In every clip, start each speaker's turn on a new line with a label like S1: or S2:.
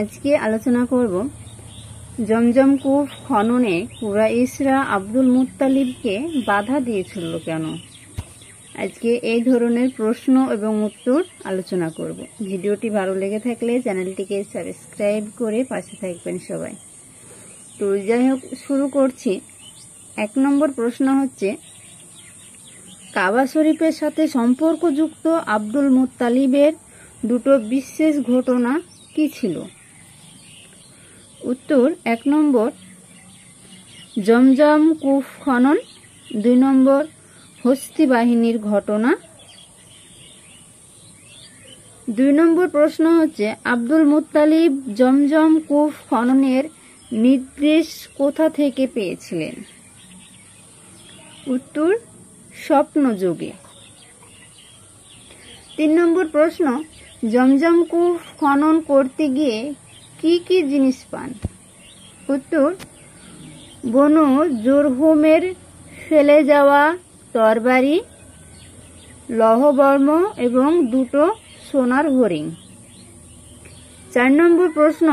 S1: আজকে আলোচনা করব জমজম কূপ খননে কুরাইশরা আব্দুল মুত্তালিবকে বাধা দিয়েছিল কেন। আজকে এই ধরনের প্রশ্ন এবং উত্তর আলোচনা করব। ভিডিওটি ভালো লেগে থাকলে চ্যানেলটিকে সাবস্ক্রাইব করে পাশে থাকবেন সবাই। তো যাই হোক, শুরু করছি। 1 নম্বর প্রশ্ন হচ্ছে, কাবা শরীফের সাথে সম্পর্কযুক্ত আব্দুল মুত্তালিবের দুটো বিশেষ ঘটনা কি ছিল? উত্তর 1 নম্বর জমজম কূপ খনন, 2 নম্বর হস্তি বাহিনীর ঘটনা। 2 নম্বর প্রশ্ন হচ্ছে, আব্দুল মুত্তালিব জমজম কূপ খননের নির্দেশ কোথা থেকে পেয়েছিলেন? উত্তর স্বপ্নযোগে। 3 নম্বর প্রশ্ন, জমজম কূপ খনন করতে গিয়ে কি কি জিনিস পান? উত্তর বনু জুরহুমের ফেলে যাওয়া তরবারি, লৌহবর্ম এবং 2টো সোনার হরিণ। 4 নম্বর প্রশ্ন,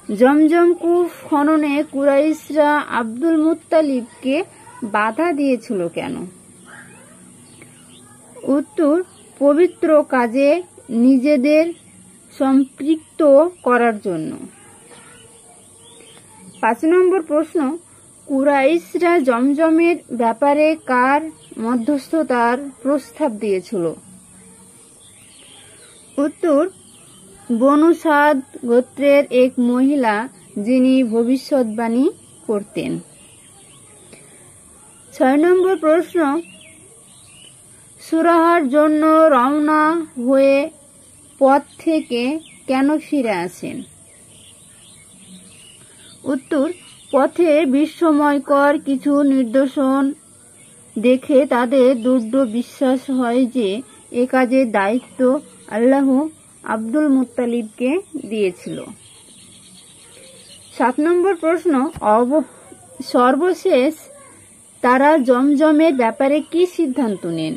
S1: জমজম কূপ খননে কুরাইশরা আব্দুল মুত্তালিবকে বাধা দিয়েছিল কেন? উত্তর পবিত্র কাজে নিজেদের সম্পৃক্ত করার জন্য। 5 নম্বর প্রশ্ন, কুরাইশরা জমজমের ব্যাপারে কার মধ্যস্থতার প্রস্তাব দিয়েছিল? উত্তর বনু সাদ গোত্রের এক মহিলা, যিনি ভবিষ্যৎবাণী করতেন। 6 নম্বর প্রশ্ন, সুরাহার জন্য রওনা হয়ে পথ থেকে কেন ফিরে আসেন? উত্তর পথে বিস্ময়কর কিছু নিদর্শন দেখে তাদের দৃঢ় বিশ্বাস হয় যে এ কাজের দায়িত্ব আল্লাহ আব্দুল মুত্তালিবকে দিয়েছিল। 7 নম্বর প্রশ্ন, সর্বশেষ তারা জমজমের ব্যাপারে কি সিদ্ধান্ত নেন?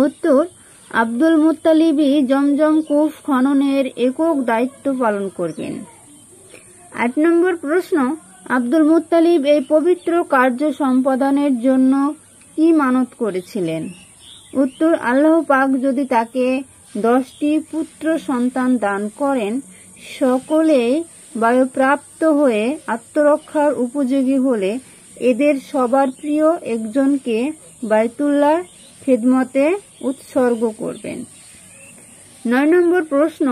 S1: উত্তর আব্দুল মুত্তালিবই জমজম কূপ খননের একক দায়িত্ব পালন করবেন। 8 নম্বর প্রশ্ন, আব্দুল মুত্তালিব এই পবিত্র কার্য সম্পাদনের জন্য কি মানত করেছিলেন? উত্তর আল্লাহ পাক যদি তাকে 10টি পুত্র সন্তান দান করেন, সকলেই বায়ুপ্রাপ্ত হয়ে আত্মরক্ষার উপযোগী হলে এদের সবার প্রিয় একজনকে বাইতুল্লাহ খিদমতে উৎসর্গ করবেন। 9 নম্বর প্রশ্ন,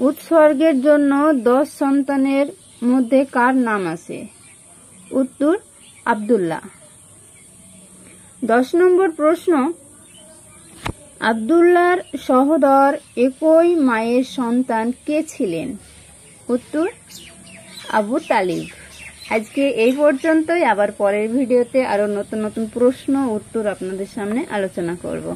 S1: উৎসর্গের জন্য 10 সন্তানের মধ্যে কার নাম আছে? উত্তর আব্দুল্লাহ। 10 নম্বর প্রশ্ন, আব্দুল্লাহর সহোদর একই মায়ের সন্তান কে ছিলেন? উত্তর আবু তালিব। আজকে এই পর্যন্তই। আবার পরের ভিডিওতে আরো নতুন নতুন প্রশ্ন উত্তর আপনাদের সামনে আলোচনা করব।